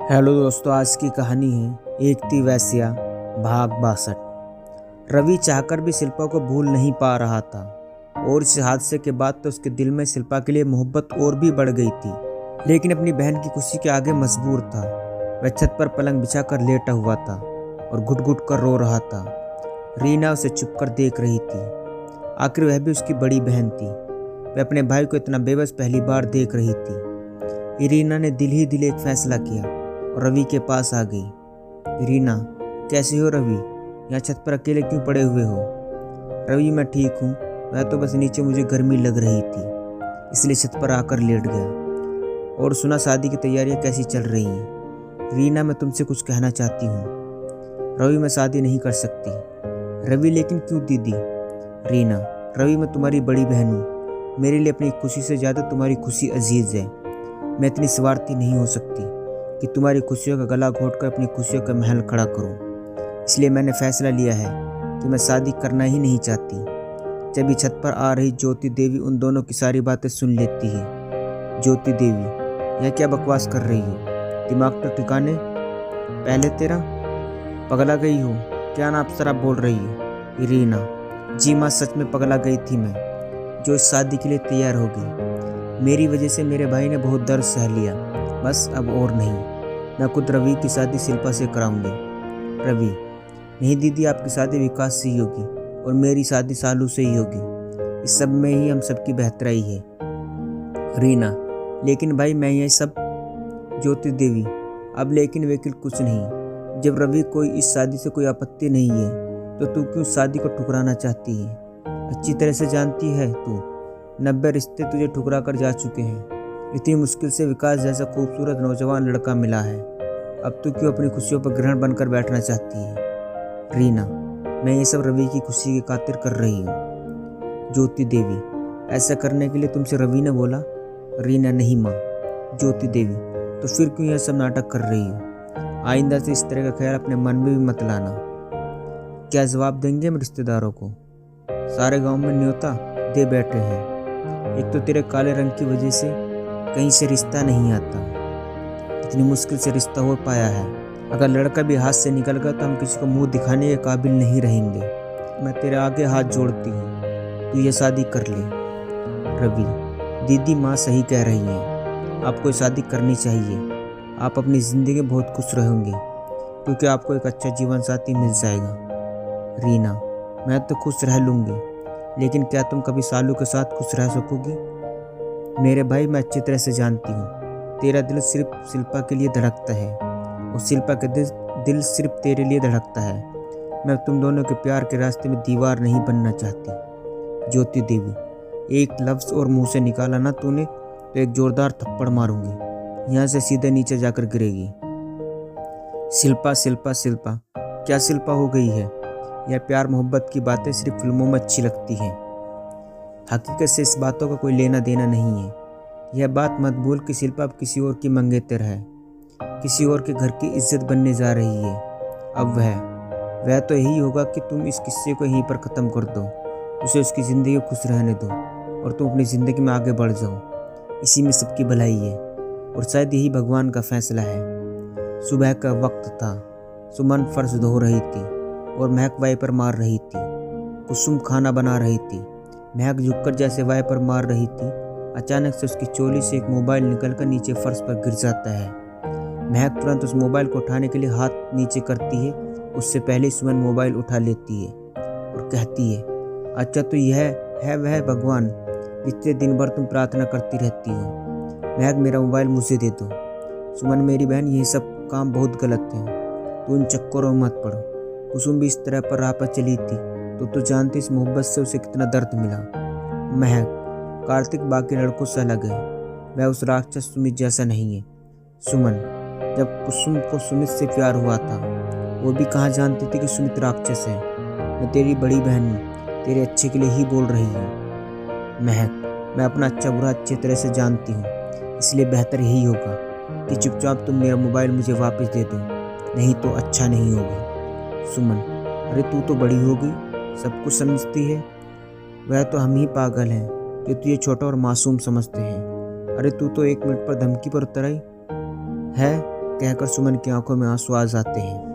Hello दोस्तों, आज की कहानी है एक थी वैश्या भाग 62। रवि चाहकर भी शिल्पा को भूल नहीं पा रहा था और इस हादसे के बाद तो उसके दिल में शिल्पा के लिए मोहब्बत और भी बढ़ गई थी, लेकिन अपनी बहन की खुशी के आगे मजबूर था। वह छत पर पलंग बिछाकर लेटा हुआ था और घुट घुट कर रो रहा था। रीना उसे चुप कर देख रही थी। आखिर वह भी उसकी बड़ी बहन थी। वह अपने भाई को इतना बेबस पहली बार देख रही थी। रीना ने दिल ही दिल एक फैसला किया और रवि के पास आ गई। रीना, कैसे हो रवि? यहाँ छत पर अकेले क्यों पड़े हुए हो? रवि, मैं ठीक हूँ, वह तो बस नीचे मुझे गर्मी लग रही थी इसलिए छत पर आकर लेट गया। और सुना शादी की तैयारियाँ कैसी चल रही हैं? रीना, मैं तुमसे कुछ कहना चाहती हूँ। रवि, मैं शादी नहीं कर सकती। रवि, लेकिन क्यों दीदी? रीना, रवि, मैं तुम्हारी बड़ी बहन हूँ। मेरे लिए अपनी खुशी से ज़्यादा तुम्हारी खुशी अजीज़ है। मैं इतनी स्वार्थी नहीं हो सकती कि तुम्हारी खुशियों का गला घोटकर अपनी खुशियों का महल खड़ा करूं। इसलिए मैंने फैसला लिया है कि मैं शादी करना ही नहीं चाहती। जब ही छत पर आ रही ज्योति देवी उन दोनों की सारी बातें सुन लेती है। ज्योति देवी, यह क्या बकवास कर रही हो? दिमाग तो ठिकाने। पहले तेरा पगला गई हो क्या? ना अप्सरा बोल रही हो। रीना, जी माँ, सच में पगला गई थी मैं, जो इस शादी के लिए तैयार हो गई। मेरी वजह से मेरे भाई ने बहुत दर्द सह लिया, बस अब और नहीं। मैं खुद रवि की शादी शिल्पा से कराऊंगी। रवि, नहीं दीदी, आपकी शादी विकास से ही होगी और मेरी शादी सालू से ही होगी। इस सब में ही हम सबकी बेहतराई है। रीना, लेकिन भाई मैं ये सब। ज्योति देवी, अब लेकिन वेकिल कुछ नहीं। जब रवि कोई इस शादी से कोई आपत्ति नहीं है तो तू क्यों शादी को ठुकराना चाहती है? अच्छी तरह से जानती है तू, 90 रिश्ते तुझे ठुकरा कर जा चुके हैं। इतनी मुश्किल से विकास जैसा खूबसूरत नौजवान लड़का मिला है। अब तू क्यों अपनी खुशियों पर ग्रहण बनकर बैठना चाहती है? रीना, मैं ये सब रवि की खुशी की खातिर कर रही हूँ। ज्योति देवी, ऐसा करने के लिए तुमसे रवि ने बोला? रीना, नहीं माँ। ज्योति देवी, तो फिर क्यों यह सब नाटक कर रही हो? आइंदा से इस तरह का ख्याल अपने मन में भी मत लाना। क्या जवाब देंगे हम रिश्तेदारों को? सारे गांव में न्योता दे बैठे हैं। एक तो तेरे काले रंग की वजह से कहीं से रिश्ता नहीं आता। इतनी मुश्किल से रिश्ता हो पाया है। अगर लड़का भी हाथ से निकल गया तो हम किसी को मुंह दिखाने के काबिल नहीं रहेंगे। मैं तेरे आगे हाथ जोड़ती हूँ, तू ये शादी कर ले। रवि, दीदी माँ सही कह रही हैं, आपको शादी करनी चाहिए। आप अपनी ज़िंदगी में बहुत खुश रहेंगे क्योंकि आपको एक अच्छा जीवन साथी मिल जाएगा। रीना, मैं तो खुश रह लूँगी, लेकिन क्या तुम कभी सालू के साथ खुश रह सकोगी? मेरे भाई, मैं अच्छी तरह से जानती हूँ तेरा दिल सिर्फ शिल्पा के लिए धड़कता है और शिल्पा का दिल सिर्फ तेरे लिए धड़कता है। मैं तुम दोनों के प्यार के रास्ते में दीवार नहीं बनना चाहती। ज्योति देवी, एक लफ्ज़ और मुंह से निकाला ना तूने तो एक जोरदार थप्पड़ मारूंगी, यहाँ से सीधे नीचे जाकर गिरेगी। शिल्पा, शिल्पा, शिल्पा, क्या शिल्पा हो गई है? यह प्यार मोहब्बत की बातें सिर्फ फिल्मों में अच्छी लगती हैं। हकीकत से इस बातों का कोई लेना देना नहीं है। यह बात मत भूल कि शिल्पा अब किसी और की मंगेतर है, किसी और के घर की इज्जत बनने जा रही है। अब वह तो यही होगा कि तुम इस किस्से को यहीं पर ख़त्म कर दो, उसे उसकी ज़िंदगी खुश रहने दो और तुम अपनी ज़िंदगी में आगे बढ़ जाओ। इसी में सबकी भलाई है और शायद यही भगवान का फैसला है। सुबह का वक्त था। सुमन फर्श धो रही थी और महक वाइपर मार रही थी। कुसुम खाना बना रही थी। महक झुककर जैसे वाइपर मार रही थी, अचानक से उसकी चोली से एक मोबाइल निकलकर नीचे फर्श पर गिर जाता है। महक तुरंत उस मोबाइल को उठाने के लिए हाथ नीचे करती है। उससे पहले सुमन मोबाइल उठा लेती है और कहती है, अच्छा तो यह है वह भगवान जितने दिन भर तुम प्रार्थना करती रहती हो। महक, मेरा मोबाइल मुझे दे दो। सुमन, मेरी बहन, यह सब काम बहुत गलत है, तू उन चक्करों में मत पड़ो। कुसुम भी इस तरह पर राह पर चली थी तो जानती इस मोहब्बत से उसे कितना दर्द मिला। महक, कार्तिक बाकी लड़कों से अलग है, वह उस राक्षस सुमित जैसा नहीं है। सुमन, जब कुसुम को सुमित से प्यार हुआ था वो भी कहाँ जानती थी कि सुमित राक्षस है। मैं तेरी बड़ी बहन हूँ, तेरे अच्छे के लिए ही बोल रही हूँ। महक, मैं अपना अच्छा बुरा अच्छी तरह से जानती हूँ, इसलिए बेहतर यही होगा कि चुपचाप तुम मेरा मोबाइल मुझे वापस दे दो, नहीं तो अच्छा नहीं होगा। सुमन, अरे तू तो बड़ी हो गई, सब कुछ समझती है। वह तो हम ही पागल हैं जो तुझे छोटा और मासूम समझते हैं। अरे तू तो 1 मिनट पर धमकी पर उतर आई है। कहकर सुमन की आंखों में आंसू आ जाते हैं।